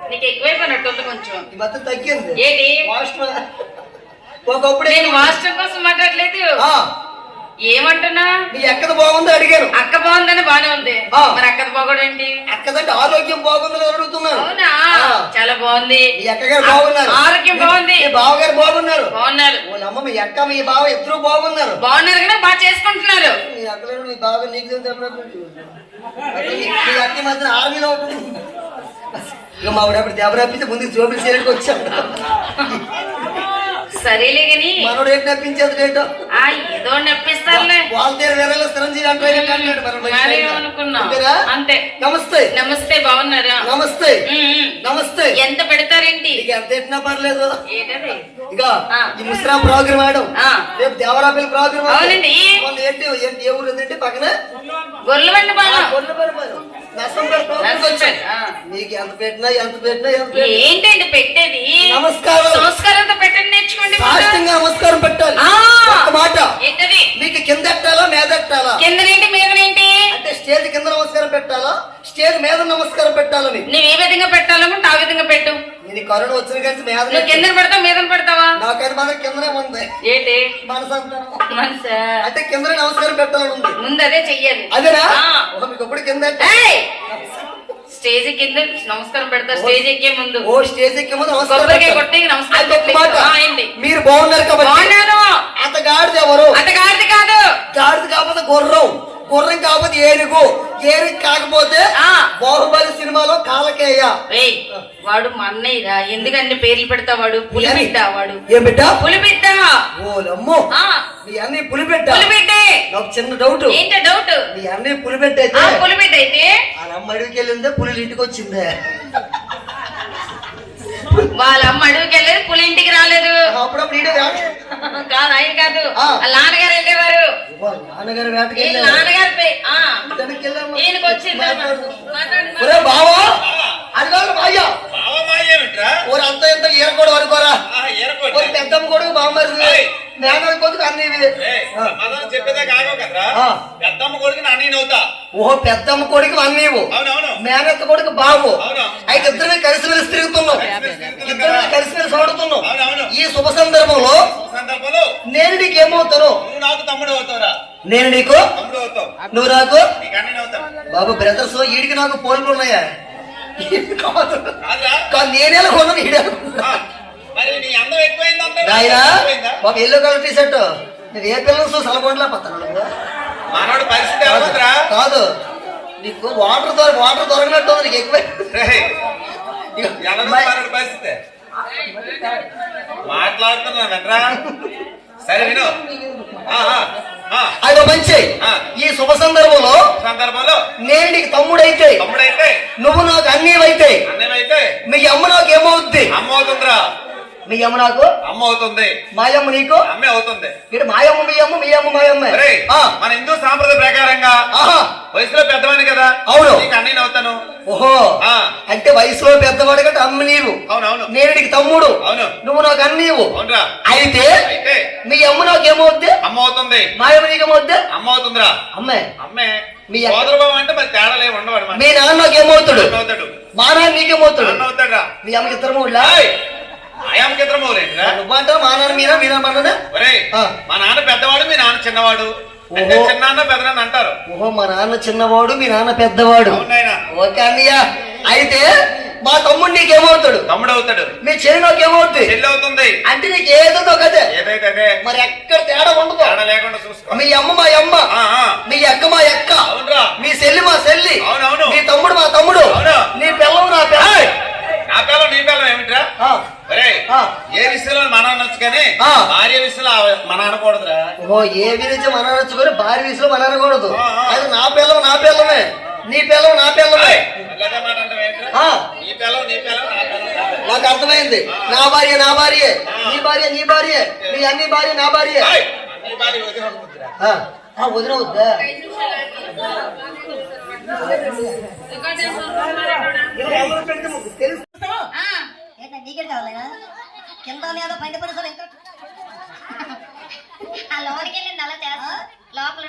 నీకు ఎక్కువైపోయినట్టుంది కొంచెం. ఈ మధ్య తగ్గింది. ఏంటి ఒకప్పుడు నేను మాస్టర్ కోసం మాట్లాడలేదు. ఏమంటున్నా? నీ ఎక్కద బాగుందో అడిగాను. అక్క బాగుందని బానే ఉంది. మరి అక్కది బాగోడేంటి? అక్కదంటే ఆరోగ్యం బాగుందని అడుగుతున్నాను. అవునా? చాలా బాగుంది. మీ అక్కగారు బాగున్నారు. ఆరోగ్యం బాగుంది. మీ బావగారు బాగున్నారు. బాగున్నారు. అమ్మ మీ అక్క మీ బావ ఇద్దరు బాగున్నారు. బాగున్నారు కదా, బాగా చేసుకుంటున్నారు. మీ అక్కలు మీ బావ నీకు మీ అక్క మాత్రం ఆర్మీలో ఉంటుంది. ఇక మా అప్పుడు దెబ్బరప్పితే ముందు జోబులు చేయడానికి వచ్చాం. సరేలే గాని మనోడు ఏంటి నప్పించేది ఏంటో ఏదో నప్పిస్తారులే. వాళ్ళ దగ్గర వేరే చిరంజీవి అనుకున్నా. అంతే. నమస్తే. నమస్తే. బాగున్నారా? నమస్తే. నమస్తే. ఎంత పెడతారేంటి? ఎంత ఎట్టినా పర్లేదు. ఏంటది? ఇక ఈ ముస్రా ప్రోగ్రామ్ ఆడం రేపు దేవరాపల్లి ప్రోగ్రామ్. అవునండి. ఏంటి ఏంటి ఏ ఊరు ఏంటి పక్కన గొర్రెలబండి మీకు ఎంత పెట్టినా ఏంటండి పెట్టేది? నమస్కారం. నమస్కారంతో పెట్టండి, నేర్చుకోండి. నమస్కారం పెట్టాలి. మాట ఏంటది? మీకు కింద ఎట్టాలా మీద ఎట్టాలా? కిందనేంటి మీదనేంటి? అంటే స్టేజ్ కింద నమస్కారం పెట్టాలా స్టేజ్ మీద నమస్కారం పెట్టాలని? నువ్వు ఏ విధంగా పెట్టాలనుకుంటే ఆ విధంగా పెట్టు. నేను కరోనా వచ్చిన కానీ మీద నువ్వు కింద పెడతావు మీద పెడతావా? నాకైతే మాత్రం కిందనే ఉంది. ఏంటి మనసు మనసా? అంటే కిందనే నమస్కారం పెట్టాలని ఉంది. ముందు అదే చెయ్యాలి. అదేనా? మీకు ఎప్పుడు కింద స్టేజ్ కింద నమస్కారం పెడతా. స్టేజ్ ఎక్కే ముందు. ఓ స్టేజ్ ఎక్కే ముందు కొబ్బరికాయ కొట్టి నమస్కారం. మీరు బాగున్నారు కాబట్టి. బాగున్నాను. అతగాడిది ఎవరు? అతగాడిది కాదు. గాడిది కాకపోతే గుర్రం, గుర్రం కాకపోతే ఏనుగు, ఏనుగు కాకపోతే బాహుబలి సినిమాలో కాలకేయ. వాడు మా అన్నయ్యరా. ఎందుకంటే పేర్లు పెడతా. వాడు పులిబిడ్డ. వాడు ఏం బిడ్డ? పులిబిడ్డ. ఓలమ్మో, మీ అన్నయ్య పులిబిడ్డ. పులిబిడ్డే. నాకు చిన్న డౌట్. ఏంటో డౌట్? మీ అన్నయ్య పులిబిడ్డ అయితే పులిబిడ్డ అయితే వాళ్ళ అమ్మ అడిగికి వెళ్ళిందే పులి ఇంటికి వచ్చిందే? వాళ్ళ అమ్మ అడవికి వెళ్ళలేదు, పులి ఇంటికి రాలేదు. అప్పుడప్పుడు కాదు, ఆయన కాదు. నాన్నగారు వెళ్ళేవారు. నాన్నగారు వేటకి నాన్నగారు ఈయనకి వచ్చింది. బావా అడిగారు మాయ్యా అంత ఎంత ఏరకూడదు అనుకోరా. పెద్దమ్మ కొడుకు బామ్మది మేనల్ కొడుకు అన్ని. ఓహో పెద్దమ్మ కొడుకు అన్నీవు, మేనత్త కొడుకు బావు. అయితే ఇద్దరు కలిసిమెలిసి తిరుగుతున్నాం, ఇద్దరు కలిసిమెలిసి ఆడుతున్నాం. ఈ శుభ సందర్భంలో నేను నీకు ఏమవుతాను? నేను నీకు, నువ్వు నాకు. బాబు బ్రదర్స్ ఈడికి నాకు పోలికలు ఉన్నాయా? నేనేలా కొన్నాను ఈడ. రాయరా బాబు ఎల్లో కలర్ టీ షర్ట్. నేను ఏ పిల్లలు సలగొండలా పోతాను కాదు. నీకు వాటర్ దొరకనట్టు నీకు ఎక్కువ మాట్లాడుతున్నా. సరే విను. అది మంచి. ఈ శుభ సందర్భంలో నేను నీకు తమ్ముడైతే, నువ్వు నాకు అన్నయ్యవైతే, మీ అమ్మ నాకు ఏమవుద్ది? అమ్మ అవుతుందిరా. మీ అమ్మ నాకు అమ్మ అవుతుంది, మాయమ్మ నీకు అమ్మే అవుతుంది. ఇక్కడ మాయమ్మ మీ అమ్మ, మీ అమ్మ మాయమ్మ. మన హిందూ సాంప్రదాయ ప్రకారంగా వయసులో పెద్దవాడిని కదా. అవును. నీకు అన్నయ్య అవుతాను. ఓహో, అంటే వయసులో పెద్దవాడు కంటే అమ్మ నీవు. అవునవును. నేను నీకు తమ్ముడు. అవును. నువ్వు నాకు అన్నీవు. అవునరా. అయితే మీ అమ్మ నాకు ఏమవుద్ది? అమ్మ అవుతుంది. మాయమ్మ నీకు ఏమవుద్ది? అమ్మ అవుతుందిరా. అమ్మే అమ్మే. మీ సోదరబాబు అంటే మరి తేడాలే ఉండవాడు. మీ నాన్న నాకు ఏమవుతాడు? అవుతాడు. మా నాన్న నీకేమవుతాడు? అవుతాడా? మీ అమ్మకి ఇద్దరు మూడులా? ఆయామకి ఇద్దరు మూలేంట్రా? నువ్వంటా మా నాన్న మీరా, మీరా మా నాన్న? మా నాన్న పెద్దవాడు, మీ నాన్న చిన్నవాడు. చిన్న పెద్దనాన్న అంటారు. ఓహో, మా నాన్న చిన్నవాడు, మీ నాన్న పెద్దవాడు. ఓకే అన్నయ్య. అయితే మా తమ్ముడు నీకేమవుతాడు? తమ్ముడు అవుతాడు. మీ చెల్లి నాకు ఏమవుతుంది? చెల్లి అవుతుంది. అంటే నీకు ఏదో కదే. ఏదైతే మరి ఎక్కడ తేడా ఉండదు. తేడా లేకుండా చూసుకో. మీ అమ్మ మా అమ్మ, మీ అక్క మా అక్క, మీ చెల్లి మా చెల్లి, అవునవును. మీ తమ్ముడు మా తమ్ముడు, నీ పిల్లలు నా పిల్ల. నా పిల్లలు నీ పిల్లలు ఏమిట్రా? ఏ విషయంలో మన అనొచ్చు కానీ భార్య విషయంలో మన అనకూడదురా. ఓ ఏ విషయం మన అనొచ్చుకొని భార్య విషయంలో మన అనకూడదు. అది నా పిల్లలు నా పిల్లమే, నీ పిల్లలు నా పిల్లమే. నాకు అర్థమైంది. నా భార్య నా భార్య, నీ భార్య నీ భార్య, నీ అన్ని భార్య నా భార్య. వదిన వద్దా? నీకే కావాలైనా కింద మీద పైన పరిసరం ఇంకా ఆ లోపలికి వెళ్ళింది అలా చేస్తా. లోపల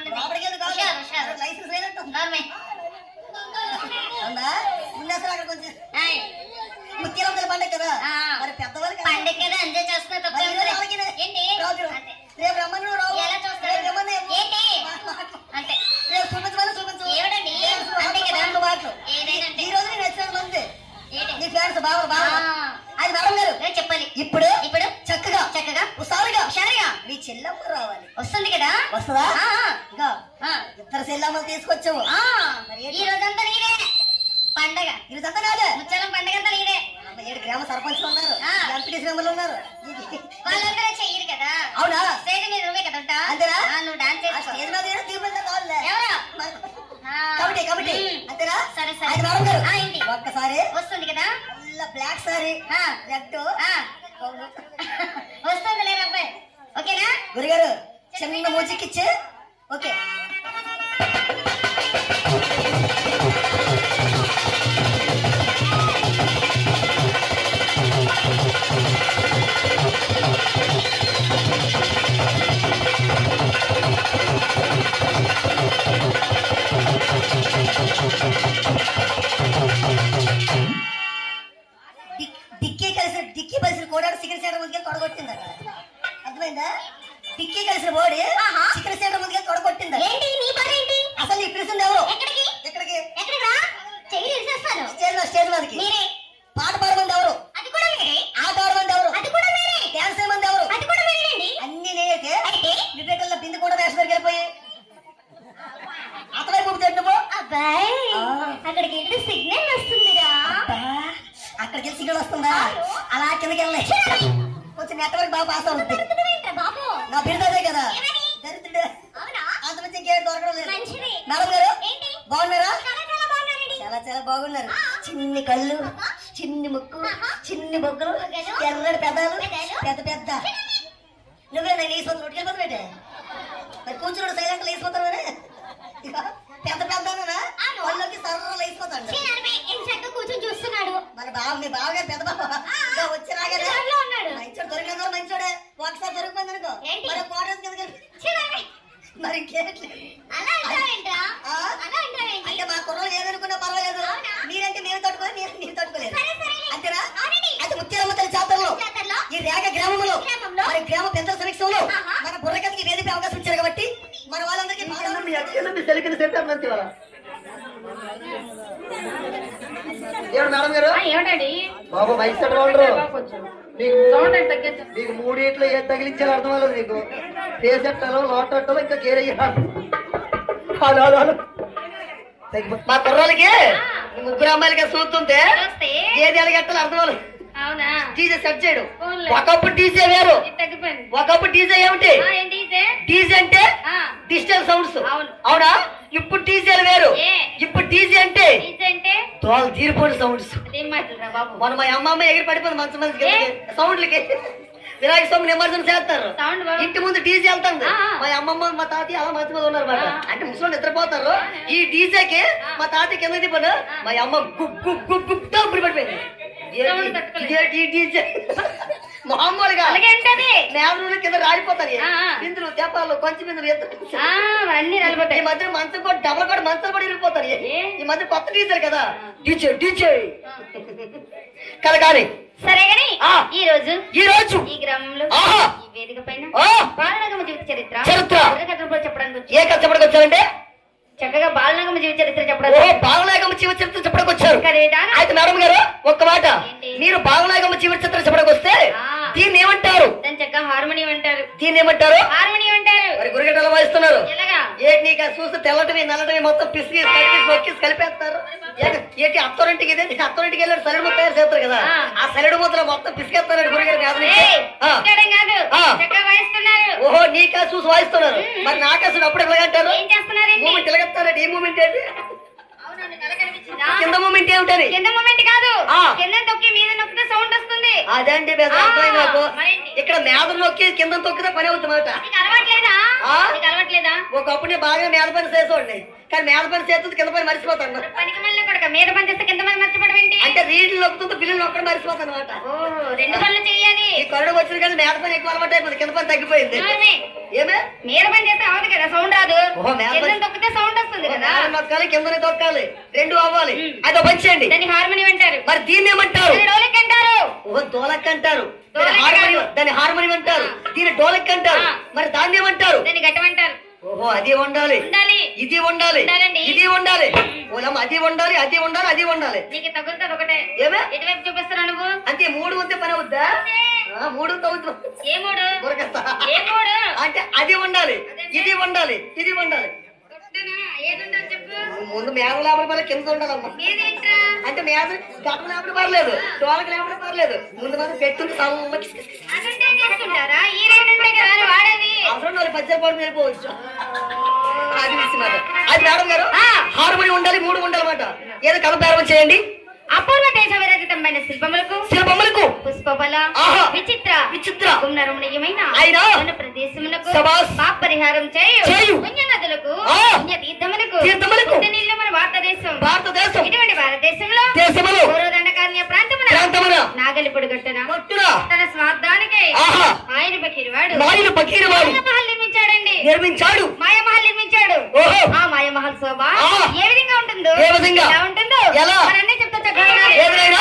లైసెన్స్ లేదంటుందా ముందేసరి అక్కడ కొంచెం కదా ఎంజాయ్ చేస్తున్నా తప్ప మరి ఈరోజు అలాగే ఏంటి రాజు అంటే రేపు రమ్మను రావు ఎలా చూస్తారు? రేపు రమ్మను ఏమో. ఏంటి అంటే రేపు చూపించమని చూపించు ఏమిటండి? రేపు అంతే కదా? మాటలు మాటలు ఏదైనా అంటే ఈ రోజు నేను నచ్చిన మంది ఏంటి? నీ ఫ్యాన్స్ బాగా బాగా ఆ. అది మేడం గారు ఏ చెప్పాలి ఇప్పుడు ఇప్పుడు చక్కగా చక్కగా హుషారుగా హుషారుగా మీ చెల్లమ్మ రావాలి వస్తుంది కదా వస్తుందా ఆ, ఇంకా ఆ, ఇద్దరు చెల్లమ్మలు తీసుకొచ్చావు ఆ. మరి ఈ రోజంతా నీదే పండగ ఇదంతా నాదే ముచ్చాలం పండగ అంతా నీదే 7 గ్రామ సర్పంచ్లు ఉన్నారు ఆ. ఎంపీటీ శ్రమలు ఉన్నారు వాళ్ళందరూ చెయ్యరు కదా అవునా స్టేజ్ మీద నువ్వే కదా ఉంటా? అంతేనా? ఆ, నువ్వు డాన్స్ ఆ చేస్తావు. స్టేజ్ మీద ఏదో దీపంతో కావాలే ఎవరు? ఆ. కబడ్డీ కబడ్డీ అంతేనా సరే, సరే. అది మేడం గారు ఆ, ఏంటి? ఒక్కసారి వస్తుంది కదా బ్లాక్ సారీ ఆ, రెడ్ ఆ. వస్తుంది లేదా అబ్బాయి ఓకేనా గురుగారు చిన్న మ్యూజిక్ ఇచ్చి ఓకే డిక్కీ కలిసిన కూడా చికెన్ సెంటర్ ముందుకెళ్ళి తొడగొట్టింది అర్థమైందా డిక్కీ కలిసిన బోడి ఆహా. చికెన్ సెంటర్ ముందుకెళ్ళి తొడగొట్టింది ఏంటి నీ పని ఏంటి అసలు నీ పిలిచింది ఎవరు ఎక్కడికి ఇక్కడికి ఎక్కడికి రా చెయ్యి ఇచ్చేస్తాను స్టేజ్ మీదకి మీరే పాట పాడమంది ఎవరు అది కూడా మీరే ఆట ఆడమంది ఎవరు అది కూడా మీరే డాన్స్ చేయమంది ఎవరు అది కూడా మీరేనండి అన్ని నేనైతే అయితే క్రికెట్లో బిందు కూడా వేషం దగ్గరికి వెళ్ళిపోయి అతవైపు నువ్వు అబ్బాయి ఆ. అక్కడికి వెళ్తే సిగ్నల్ వస్తుందిరా అక్కడికి వెళ్ళి సిగ్నల్ వస్తుందా అలా కిందకి వెళ్ళి కొంచెం నెట్వర్క్ బాగా పాస్ అవుతుంది ఏంట్రా బాబు నా బిరుదే కదా ఏమని? దరిద్రుడే అవునా అంత మంచి గేట్ దొరకడం లేదు మంచిది మేడం గారు ఏంటి బాగున్నారా చాలా చాలా బాగున్నారండి చాలా చాలా బాగున్నారు చిన్ని కళ్ళు చిన్ని ముక్కు చిన్ని బొగ్గలు ఎర్రటి పెదాలు పెద్ద పెద్ద నువ్వే నేను వేసిపోతాను ఉట్టుకెళ్ళిపోతా పెట్టే మరి కూర్చున్నాడు సైలెంట్ లేసిపోతాను పెద్ద పెద్ద వాళ్ళకి సర్ర లేసిపోతాడు ఇంట్లో కూర్చొని చూస్తున్నాడు మరి బావ మీ బావగారు పెద్ద బావ ఇంకా వచ్చి రాగానే దారిలో ఉన్నాడు. మంచోడు దొరికిన మంచోడే ఒకసారి దొరికిపోయింది అనుకో ఏంటి? మరి క్వార్టర్స్ కింద చిన్నవి. మరి ఇంకేంటి అలా అంటావేంట్రా ఆ? అలా అంటావేంటి అంటే మా కుర్రలు ఏదనుకున్నా పర్వాలేదు అవునా? మీరంటే మేము తట్టుకోవాలి మీరు తట్టుకోలేదు సరే, సరేలే. అంతేనా అవునండి. అయితే ముత్యాలమ్మ తల్లి జాతరలో జాతరలో ఈ రేగ గ్రామంలో గ్రామంలో మరి గ్రామ పెద్దల సమీక్షంలో ఆహా. మన బుర్రకథకి వేదిక అవకాశం ఇచ్చారు కాబట్టి మన వాళ్ళందరికీ మేడం గారు ఏమిటండి బాబు మైక్ సెట్ ఉండరు సౌండ్ తగ్గించు నీకు మూడిట్లో ఏది తగిలించాలో అర్థం అవ్వలేదు నీకు చేసెట్టాలో లోటట్టలో ఇంకా కేరయ్యాలి మా కుర్రాలకి ముగ్గురు అమ్మాయిలకి చూస్తుంటే చూస్తే ఏది ఎలాగెట్టాలో అర్థం అవ్వలేదు అవునా డీజే సెట్ చేయడు పోన్లే. ఒకప్పుడు డీజే వేరు ఇది తగ్గిపోయింది ఒకప్పుడు డీజే ఏమిటి ఏంటి ఇదే డీజే అంటే ఆ, డిజిటల్ సౌండ్స్ అవును. అవునా ఇప్పుడు డీజేలు వేరు ఏ? ఇప్పుడు డీజే అంటే ఇది అంటే తోలు తీరిపోయిన సౌండ్స్ అదేం మాట్లాడరా బాబు మన మా అమ్మమ్మ ఎగిరి పడిపోయింది మంచి మంచి ఏ? సౌండ్లకి వినాయక స్వామి నిమజ్జనం చేస్తారు సౌండ్ బాబు ఇంటి ముందు డీజే వెళ్తుంది ఆ. మా అమ్మమ్మ మా తాతయ్య అలా మంచి మంది ఉన్నారు మాట ఆ. అంటే ముసలి నిద్రపోతారు ఈ డీజేకి మా తాతయ్య కింద దిపోను మా అమ్మ గుప్ గుప్ గుప్ గుప్ తో ఇప్పుడు పడిపోయింది సౌండ్ తట్టుకోలేదు. ఈ డీజే మామూలుగా అలాగే ఉంటది నేల కింద రాలిపోతారు ఆ. బిందులు తెప్పాలు కొంచెం బిందులు ఆ, అన్ని ఈ నిలబడ్డాయి మధ్య మంచం కూడా డబల్ కూడా మంచాలు కూడా ఇరిగిపోతారు ఏ? ఈ మధ్య కొత్త డీజర్ కదా డీజే డీజే కదా కానీ సరే గాని ఆ. ఈ రోజు ఈ రోజు ఈ గ్రామంలో ఆహా. ఈ వేదిక పైన ఆ. బాలనగమ జీవిత చరిత్ర చరిత్ర. కథలు చెప్పడానికి వచ్చి ఏ కష్టపడికి వచ్చారంటే చక్కగా బాలనగమ జీవిత చరిత్ర ఓ చెప్పడానికి బాలనాయకమ్మ జీవిత చరిత్ర చెప్పడానికి వచ్చారు కదేటా అయితే మేడం గారు ఒక్క మాట ఏంటి? మీరు బాలనాయకమ్మ జీవిత చరిత్ర చెప్పడానికి వస్తే ఆ. దీన్ని ఏమంటారు దాని చక్కగా హార్మోనియం అంటారు దీన్ని ఏమంటారు హార్మోనియం అంటారు మరి గురిగడ్డలు వాయిస్తున్నారు ఎలాగా ఏంటి నీకు అది చూస్తే తెల్లటివి నల్లటివి మొత్తం పిసికి కలిపి నొక్కి కలిపేస్తారు ఏంటి అత్తోరింటికి ఇదే అత్తోరింటికి వెళ్ళారు సలిడి ముద్ద తయారు చేస్తారు కదా ఆ. ఆ సలిడి ముద్దలో మొత్తం పిసికేస్తారు గురిగారు కాదు ఏయ్, ఇక్కడే కాదు ఆ. చక్కగా వాయిస్తున్నారు ఓహో నీకా చూసి వాయిస్తున్నారు మరి నాకేసి అప్పుడు ఎలాగంటారు ఏం చేస్తున్నారండి మూమెంట్ ఎలాగెత్తారండి ఈ మూమెంట్ ఏంటి అవునండి కళ కనిపించిందా కింద మూమెంట్ ఏమిటని కింద మూమెంట్ కాదు ఆ. కింద తొక్కి మీద నొక్కితే సౌండ్ వస్తుంది అదండి పెద్ద అర్థమైంది నాకు మరేంటి? ఇక్కడ మేద నొక్కి కింద తొక్కితే పని అవుతుంది మాట నీకు అలవాట్లేదా ఆ? నీకు అలవాట్లేదా ఒకప్పుడు నేను బాగా మేద పని చేసేవాడిని కానీ మేద పని చేస్తుంది కింద పని మర్చిపోతాను పనికి మళ్ళీ కొడక మీద పని చేస్తే కింద పని మర్చిపోవడం ఏంటి అంటే రీడ్లు నొక్కుతుంటే పిల్లలు ఒక్కడ మర్చిపోతాను అనమాట ఓ రెండు పనులు చెయ్యాలి ఈ కరుడు వచ్చిన కానీ మేద పని ఎక్కువ అలవాటు అయిపోయింది కింద పని తగ్గిపోయింది ఏమే? ఏమే మీద పని చేస్తే అవదు కదా సౌండ్ రాదు ఓహో, మీద కింద పని- తొక్కితే సౌండ్ వస్తుంది కదా మేద నొక్కాలి కిందనే తొక్కాలి రెండు అవ్వాలి అదో పని చేయండి దాన్ని హార్మోనియం అంటారు మరి దీన్ని ఏమంటారు దాన్ని డోలక్ అంటారు ఓ డోలక్ అంటారు, డోలక్ దాని హార్మోనియం అంటారు, దీని డోలక్ అంటారు. మరి దాన్ని ఏమంటారు? దాన్ని గట్టమంటారు. ఓహో, అది ఉండాలి, ఉండాలి, ఇది ఉండాలి, ఉండాలండి. ఇది ఉండాలి. ఓలమ్మ, అది ఉండాలి, అది ఉండాలి, అది ఉండాలి. నీకు తగులుతుంది ఒకటే. ఏమే ఎటువైపు చూపిస్తున్నా నువ్వు? అంటే మూడు ఉంటే పని అవుద్దా? మూడు అవుతుంది. ఏ మూడు? దొరకస్తా. ఏ మూడు? అంటే అది ఉండాలి, ఇది ఉండాలి, ఇది ఉండాలి. కొట్టునా? ఏది ఉండాలి చెప్పు. ముందు మేఘ లేపడం వల్ల కింద ఉండాలమ్మా. ఏదేంట్రా? అంటే మేఘ గట్ట లేపడం పర్లేదు, డోలకి లేపడం పర్లేదు. ముందు మనం పెట్టుంది అదంటే ఏం చేసుకుంటారా? ఈ రెండు ఉంటాయి కదా అని వాడేది. అవసరం వాళ్ళు పచ్చడి పాటు వెళ్ళిపోవచ్చు. అది విషయం మాట. అది మేడం గారు, హార్మోనియం ఉండాలి, మూడు ఉండాలన్నమాట. ఏదో కథ ప్రారంభం చేయండి. అపూర్వ దేశ విరచితమైన శిల్పములకు శిల్పములకు పుష్పబల ఆహా. విచిత్ర విచిత్ర రమణీయమైన అయినా వన ప్రదేశములకు శబాస్. పాప పరిహారం చేయు చేయు. పుణ్య నదులకు ఆ. పుణ్య తీర్థములకు తీర్థములకు. పుట్టినిల్లు మన భారతదేశం. భారతదేశం ఇటువంటి భారతదేశంలో దేశములు పూర్వదండకారణ్య ప్రాంతమున ప్రాంతమున నాగలిపుడు గట్టున భక్తుల తన స్వార్థానికి ఆహా. ఆయన బకీరువాడు నాయుడు పకీరువాడు మాయమహల్ నిర్మించాడండి. నిర్మించాడు. మాయమహల్ నిర్మించాడు. ఓహో. ఆ మాయమహల్ శోభ ఆ. ఏ విధంగా ఉంటుందో, ఏ విధంగా? ఎలా ఉంటుందో ఎలా? మరన్నీ చెప్తా చక్కగా వినాలి. ఏదైనా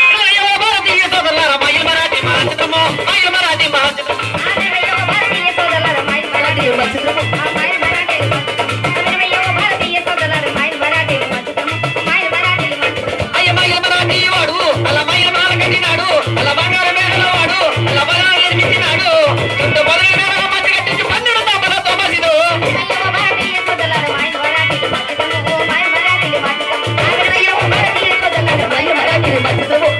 ఆదరయ్యో భారతీయ సోదరులారా, మైల్ మరాఠీలు మర్చిపోము. ఆ మైల్ మరాఠీలు మర్చిపోము. ఆదరయ్యో భారతీయ సోదరులారా, మైల్ మరాఠీలు మర్చిపోము. మైల్ మరాఠీలు మర్చిపోము. అయ్యో భారతీయ సోదరులారా, మైల్ మరాఠీలు మర్చిపోము. ఓ మైల్ మరాఠీలు మర్చిపోము. ఆదరయ్యో భారతీయ సోదరులారా, మైల్ మరాఠీలు మర్చిపోము.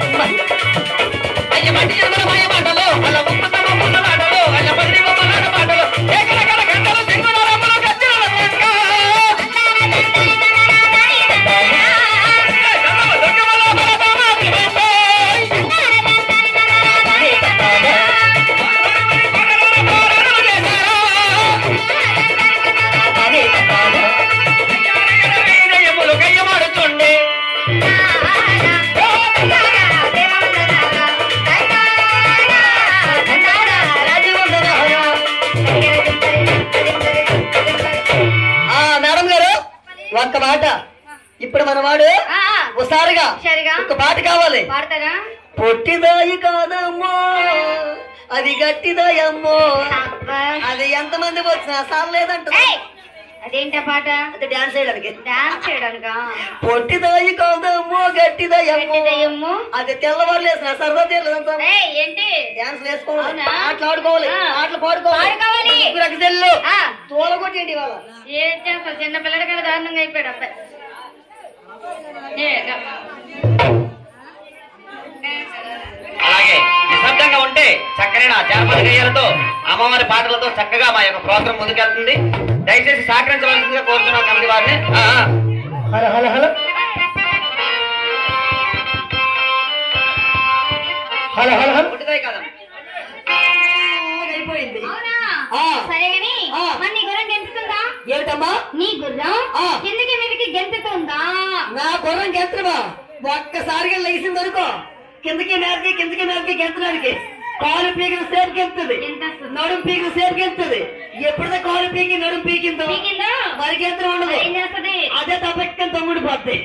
మేడం గారు, ఒక్క మాట. ఇప్పుడు మన వాడు ఒకసారిగా సరిగా ఒక పాట కావాలి. పాడతారా? పొట్టిదాయి కాదమ్మో, అది గట్టిదాయమ్మో, అబ్బా. అది ఎంతమంది వచ్చినా సార్లేదంట. ఏయ్! అదేంటా పాట? అంటే డాన్స్ చేయడానికి. డాన్స్ చేయడానికా? పొట్టిదాయి కాదమ్మో, గట్టిదాయమ్మో, గట్టిదయ్యమ్మో. అది తెల్లవారులేసిన సరదా తీరలేదంతా. ఏయ్, ఏంటి? డాన్స్ వేసుకోవాలి, అవునా? ఆటలు ఆడుకోవాలి, ఆ. ఆటలు పాడుకోవాలి. పాడుకోవాలి. ముగ్గురు సెల్లు ఆ. తోలగొట్టేయండి ఇవాళ. ఏం చేస్తావు? చిన్న పిల్లడి కదా దారుణంగా అయిపోయాడు అబ్బాయి. అలాగే నిశ్శబ్దంగా ఉంటే చక్కని జానపద గేయాలతో అమ్మవారి పాటలతో చక్కగా మా యొక్క ప్రోగ్రాం ముందుకెళ్తుంది. దయచేసి సహకరించవలసిందిగా కోరుతున్నాం కమిటీ వారిని. Hello hello hello hello hello hello పుట్టిదే కదా అయిపోయింది. అవునా? ఆ. సరే గాని ఆ. మరి నీ గుర్రం గెంతుతుందా? ఏమిటమ్మా? నీ గుర్రం ఆ. కిందకి మీదకి గెంతుతుందా? నా గుర్రం గెంతమా ఒక్కసారిగా లేచింది అనుకో, కిందకి మేరకి గెంతడానికి కాలు పీకిన సేపు గెంతుంది, గెంతేస్తుంది. నడుము పీకిన సేపు గెంతుంది. ఎప్పుడైతే కాలు పీకి నడుము పీకిందో పీకిందా? మరి గెంతం ఉండదు. ఏం చేస్తది? అదే తప్పక్కని తమ్ముడు పోద్ది.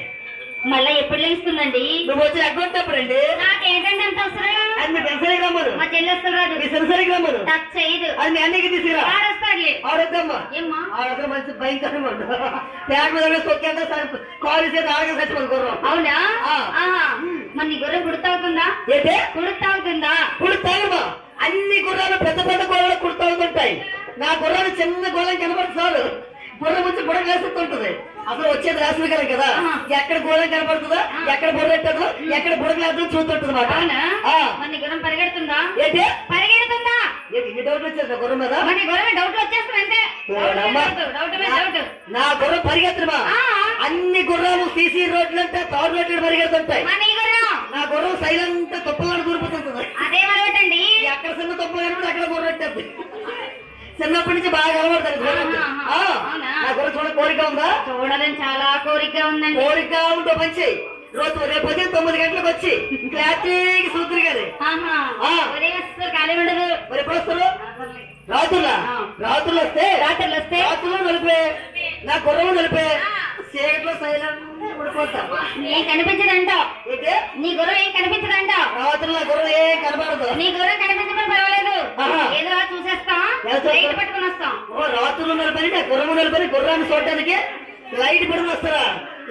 మళ్ళా ఎప్పుడు లేస్తుందండి? నువ్వు వచ్చి అగ్గొట్టప్పుడండి నాకేంటండి అంత అవసరం? అది మీ పెన్సరికి రమ్మను, మా చెల్లెస్తారు రాదు. మీ సెన్సరికి రమ్మను, టచ్ చేయదు. అది మీ అన్నికి తీసుకురా. ఆడొస్తాడులే. ఆడొద్దమ్మా, ఏమ్మా? ఆడొద్ద మంచి భయంకరంగా ఉండు. ప్యాడ్ మీద తొక్కేంత కాలు చేసి ఆడగా చచ్చిపోదు గుర్రం. అవునా? ఆ. ఆహా. మరి నీ గుర్రం కుడుతావుతుందా? ఏంటే కుడుతావుతుందా? కుడుతాయమ్మా, అన్ని గుర్రాలు పెద్ద పెద్ద గోడలు కుడుతుంటాయి. నా గుర్రాలు చిన్న గోళం కనబడి చాలు గుర్రం వచ్చి బుర్ర వేస్తుంటది. అసలు వచ్చేది రాసిన కదా, ఎక్కడ గోళం కనబడుతుందో, ఎక్కడ బుర్రెట్టదో, ఎక్కడ బుర్రలేదో చూస్తుంటది మాట. అవునా? మరి నీ గుర్రం పరిగెడుతుందా? ఏంటి పరిగెడుతుందా? ఇన్ని డౌట్లు వచ్చేది గుర్రం మీద. మరి నీ గుర్రం డౌట్ వచ్చేస్తుంది అంతే. డౌట్ మీద డౌట్. నా గుర్రం పరిగెత్తమా, ఆ. అన్ని గుర్రాలు సీసీ రోడ్లు అంటే తాడు రోడ్లు పరిగెడుతుంటాయి. మరి నీ గుర్రం? నా గుర్రం సైలెంట్ తుప్పలాడు దూరిపోతుంటది. అదే మరొకటండి. ఎక్కడ చిన్న తుప్పలు కనపడి అక్కడ గుర్రెట్టద్ది. చిన్నప్పటి నుంచి బాగా అలవాడతాను గుర్రం. అవునా? నా గుర్రం చూడ కోరిక ఉందా? చూడాలని చాలా కోరికగా ఉందండి. కోరిక ఉంటే మంచి రోజు రేపు ఉదయం 9 గంటలకు వచ్చి క్లారిటీకి సూత్రి గారి. ఆహా. ఆ. ఉదయం వస్తే ఖాళీ ఉండదు. మరి ఎప్పుడు వస్తారు? రాత్రులా? రాత్రులు వస్తే రాత్రులు నలిపే, నా గుర్రం నలిపే, చీకట్లో సైలెంట్ పడిపోతా. ఏం కనిపించదంటావు? ఏంటి నీ గుర్రం ఏం కనిపించదంటావు? రాత్రులు కనపడలా గుర్రం ఏం కనపడదు. నీ గుర్రం కనిపించడం పర్వాలేదు, ఆహా. ఏదో చూసేస్తాం, ఎలా చూస్తాం? లైట్ పట్టుకుని వస్తాం. ఓ రాత్రులు నడిపని గుర్రం నడిపని గుర్రాన్ని చూడటానికి లైట్ పడుకుని వస్తారా?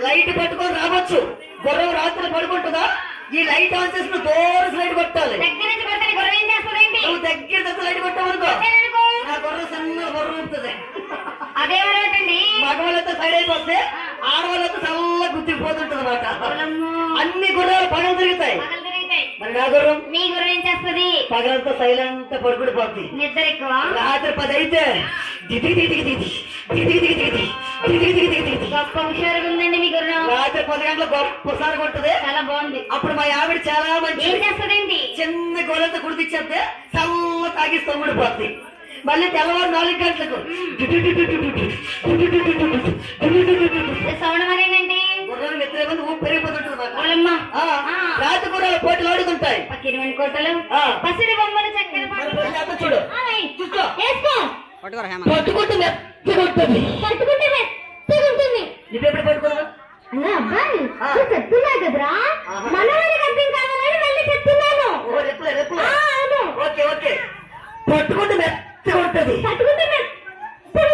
లైట్ పట్టుకొని రావచ్చు. గుర్రం రాత్రి పడుకుంటుందా? ఈ లైట్ ఆన్ చేసిన దూరం లైట్ కొట్టాలి. దగ్గర నుంచి కొడితే నీ గుర్రం ఏం చేస్తుందేంటి? నువ్వు దగ్గర దగ్గర లైట్ కొట్టావనుకో కొట్టాననుకో, నా గుర్రం సన్న గుర్రం ఉంటుంది. అదేమన్నటండి? మగవాళ్ళతో సైడ్ అయిపోతే ఆడవాళ్ళతో చల్ల గుర్తిపోతుంటది అన్నమాట. పొలము, అన్ని గుర్రాలు పగలు తిరుగుతాయి. పగలు తిరుగుతాయి. మరి నా గుర్రం మీ గుర్రం ఏం చేస్తుంది? పగలంతా సైలెంట్ పడుకుడిపోద్ది. నిద్ర ఎక్కువ. రాత్రి 10 అయితే దిగి దిగి దిగి దిగి దిగి దిగి దిగి దిగి దిగి దిగి దిగి దిగి గొప్ప హుషారుగా ఉందండి మీ గుర్రం. రాత్రి 10 గంటలకు గొప్పసారి కొట్టది. చాలా బాగుంది. అప్పుడు మా ఆవిడ చాలా ఏం మంచి చేస్తుందేంటి? చిన్న గోలంతా గుడికిచ్చేస్తే చల్ల తాగిస్తూ పడిపోద్ది. మళ్ళీ తెల్లవారు 4 గంటలకు సౌండ్ మరేనండి? గుర్రాలు వ్యతిరేకంగా ఊపి పెరిగిపోతుంటుంది అన్నమాట. పొలమ్మ, రాత్రి గుర్రాలు పోటీలు ఆడుతుంటాయి. పక్కిరమని కోటలు, ఆ. పసిడి బొమ్మలు, చక్కెర మరి పాటలు. పోయి చేద్దాం చూడు. ఆయ్, చూసుకో. వేసుకో. పట్టుకుంటూ మెత్తగొట్టుంది. పట్టుకుంటే మెత్తగా ఉంటుంది. నువ్వెప్పుడు పట్టుకున్నావు? అన్నా అబ్బాయి, ఆ. నువ్వు చెప్తున్నా కదరా, ఆహా. మనవాడికి అర్థం కావాలని మళ్ళీ చెప్తున్నాను. ఓ రెప్పులే రెప్పులే. ఆ, అవును. Okay okay. పట్టుకుంటూ మెత్తగొట్టది. పట్టుకుంటే మెత్తగా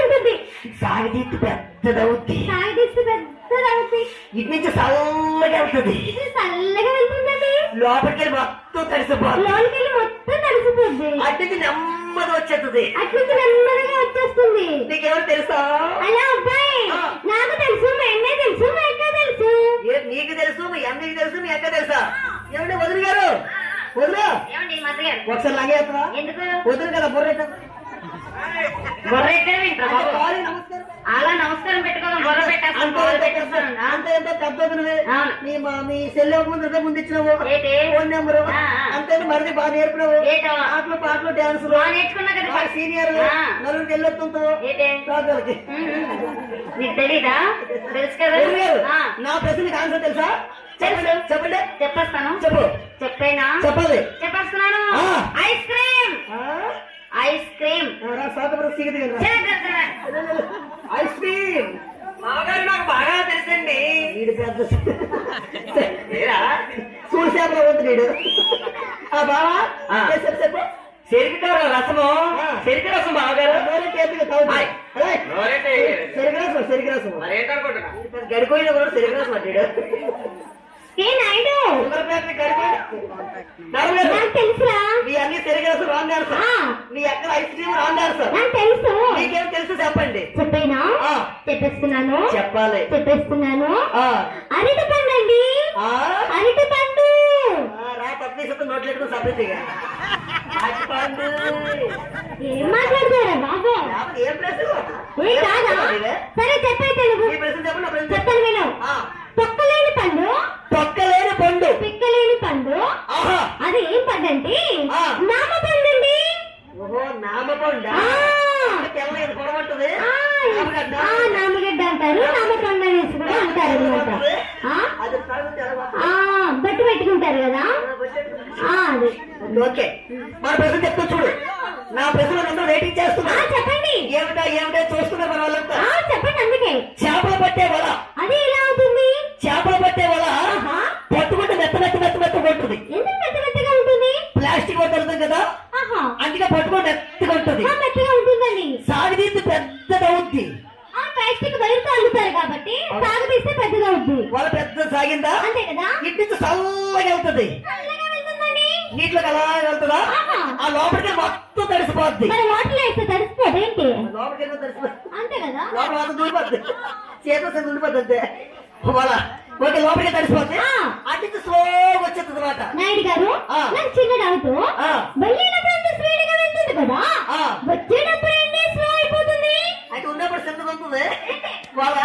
ఉంటుంది. సాగితీ పెద్దదవుద్ది. సాగిస్తే పెద్దగా అవుతుంది. ఇటు నుంచి చల్లగా వెళ్తుంది. ఇది చల్లగా వెళ్తుందండి. లోపలికి వెళ్ళి మొత్తం తడిసిపోద్ది. లోనికి వెళ్ళి మొత్తం తడిసిపోద్ది. అటు నుంచి నెమ్మది వచ్చేస్తుంది. అట్నుంచి నెమ్మదిగా వచ్చేస్తుంది. నీకెవరు తెలుసా? అలా అబ్బాయి, ఆ. నాకు తెలుసు, మా అమ్మే తెలుసు, మా అక్క తెలుసు. నీకు తెలుసు, మీ అమ్మకి తెలుసు, మీ అక్క తెలుసా? ఏమంటే వదిలి గారు వదిలే ఏమండి మధ్యగారు? ఒకసారి లాగేస్తావా? ఎందుకు? వదిలి కదా బొర్రెట్ట. బొర్ర ఎక్కడ వింటారా బాబు? కాలి నమస్కారం. అలా నమస్కారం పెట్టుకోవడం, బొర్ర పెట్టేస్తాం, అంతే బొర్ర అంతే పెట్టేస్తాం. అంతే అంతే పెద్ద వదినవే. అవును. మీ సెల్ ముందు ఇచ్చినావు. ఏంటి? ఫోన్ నెంబరు ఆ, ఆ. అంతే మరిది బాగా నేర్పినావు. ఏంటో? ఆటలు పాటలు డాన్సులు బాగా నేర్చుకున్నా కదా. సీనియర్ ఆ. నలుగురికి వెళ్ళొస్తుంటావు ఏంటి? రాజులకి. నీకు తెలీదా? తెలుసు కదా. వదిలి గారు, ఆ, నా ప్రశ్నకి ఆన్సర్ తెలుసా? చెప్పండి తెలుసు. చెప్పండి. చెప్పేస్తాను. చెప్పు. చెప్పేనా? చెప్పాలి. చెప్పేస్తున్నాను. ఆ. ఐస్ క్రీమ్, ఆ? Ice cream. ఐస్ క్రీమ్ మామగారు నాకు బాగా తెలుసండి. వీడు పెద్ద సూర్యశాపలో ఉంది వీడు. బావా చెప్పు చెప్పు. చెరుకుతారు రసము, చెరుకు రసం బావగారు. చెరుకు రసం మరి ఏంటనుకుంటున్నా? గడిపోయిన కూడా చెరుకు రసం అంటాడు. ఏ నాయుడు, నాకు తెలుసురా. మీ అన్ని చెరుకు రసం రాంగ్ ఆన్సర్. ఆ. మీ అక్కడ ఐస్ క్రీమ్ రాంగ్ ఆన్సర్. నాకు తెలుసు. మీకేం తెలుసు చెప్పండి. చెప్పేనా? ఆ. చెప్పేస్తున్నాను. చెప్పాలి. చెప్పేస్తున్నాను. ఆ. అరటి పండు అండి. ఆ? అరటి పండు. రా పక్కన నోట్లు పెట్టుకుని సపరేట్గా ఏం మాట్లాడతారా బాబు? ఏం ప్రశ్న? ఏ కాదా? సరే చెప్పైతే నువ్వు. ఈ ప్రశ్న చెప్పండి. ప్రశ్న చెప్తాను విను. తొక్కలేని పండు, తొక్కలేని పండు. పిక్కలేని పండు. ఆహా. అది ఏం పండు అంటే ఆ. నామ పండు అండి. ఓహో నామపండు. ఆ. తెల్లది పొడవంటుంది. నామగడ్డ అంటారు, నామ పండు అనేసి కూడా అంటారు అనమాట. అది తాగితే ఎలా? బట్టు పెట్టుకుంటారు కదా. అది ఓకే మన ప్రశ్న చెప్తా చూడు. నా ప్రశ్న అందరూ రేటింగ్ చేస్తున్నా. చెప్పండి. ఏమిటా ఏమిటా చూస్తున్నారు మన వాళ్ళంతా. చెప్పండి. అందుకే చేపలు పట్టే వల. అది ఎలా అవుతుంది? చేపలు పట్టే వల ఆహా. పట్టుకుంటే మెత్త మెత్త మెత్త మెత్త కొట్టుది. ఎందుకు మెత్త మెత్తగా ఉంటుంది? ప్లాస్టిక్ పట్టుతుంది కదా, ఆహా. అందుకే పట్టుకుంటే మెత్తగా ఉంటుంది. మెత్తగా ఉంటుందండి. సాగిదీస్తే పెద్దదవుద్ది. ప్లాస్టిక్ వైర్తో అల్లుతారు కాబట్టి సాగదీస్తే పెద్దగా అవుతుంది. వాళ్ళ పెద్ద సాగిందా అంతే కదా. ఇటు నుంచి చల్లగా వెళ్తుంది. చల్లగా వెళ్తుందండి. నీటిలోకి అలా వెళ్తుందా? ఆహా. ఆ లోపలికి మొత్తం తడిసిపోద్ది. మరి వాటర్ వేస్తే తడిసిపోదు ఏంటి? లోపలికి తడిసిపోద్ది. అంతే కదా. లోపల మాత్రం దూడిపోద్ది. చేతులు దూడిపోద్ది అంతే. వాళ్ళ ఓకే లోపలికి తడిసిపోద్ది. ఆ. అటు నుంచి స్లోగా వచ్చేస్తుంది అనమాట. నాయుడు గారు, ఆ. నాకు చిన్న డౌట్. ఆ. వెళ్ళినప్పుడు అంత స్పీడ్ గా వెళ్తుంది కదా, ఆ. వచ్చేటప్పుడు ఏంటి స్లో అయిపోతుంది? అటు ఉన్నప్పుడు చిన్నది ఉంటుంది. వాళ్ళ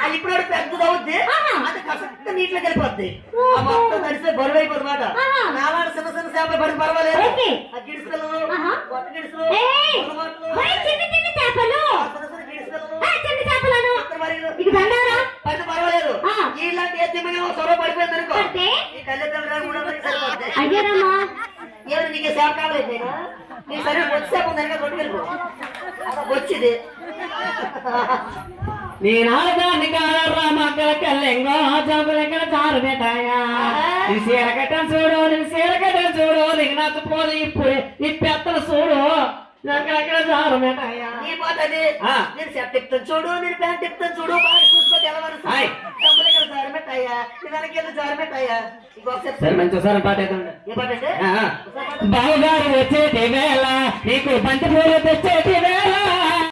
అది ఇప్పుడు పెద్దది అవుద్ది. ఆహా. అది కసక్క నీటిలోకి వెళ్ళిపోద్ది. ఆ మొత్తం తడిస్తే బరువు అయిపోతుంది అనమాట. ఆహా. నాలాంటి చిన్న చిన్న చేపలు పడి పర్వాలేదు. ఓకే. ఆ గిడిసెలు ఆహా. కొత్త గిడిసెలు ఏయ్, పొరపాట్లు, మరి చిన్న చిన్న చేపలు, ఆ చిన్న చిన్న గిడిసెలు చిన్న చేపలను కొత్త మరిగలు ఇది దండారా? పడితే పర్వాలేదు. ఆ. ఇలాంటి ఏ తిమ్మగా సొరవ పడిపోయింది అనుకో, పడితే? ఈ కళ్ళెత్తలు కూడా సరిపోద్ది. అయ్యారమ్మా. ఏమైనా నీకు చేప కావాలి? నీ సరే వచ్చి చేప ఉంది కనుక కొట్టుకెళ్ళిపో. వచ్చింది నీ నాలుగాన్ని రామక్కల కల్లెంగో జాబులెక్కడ చారు పెట్టాయా నీ సీర కట్టం చూడు, నీ సీర కట్టం చూడు, లేకపోతే ఇప్పుడు ఈ పెత్తలు చూడు ఎక్కడెక్కడ జారమేటయ్యా నీ పోతుంది ఆ. నేను షర్ట్ ఇస్తాను చూడు నేను ప్యాంట్ ఇస్తాను చూడు బాగా చూసుకో తెలవరు ఆయ్. డబ్బులు ఇక్కడ జారమెట్టయ్యా నీ వెనకెళ్ళి జారమెట్టయ్యా ఇంకొకసారి సరే మంచి ఒకసారి పాట ఏదండి ఏ పాట అంటే బావగారు వచ్చేటి వేళ నీకు బంతి పూలు తెచ్చేటి వేళ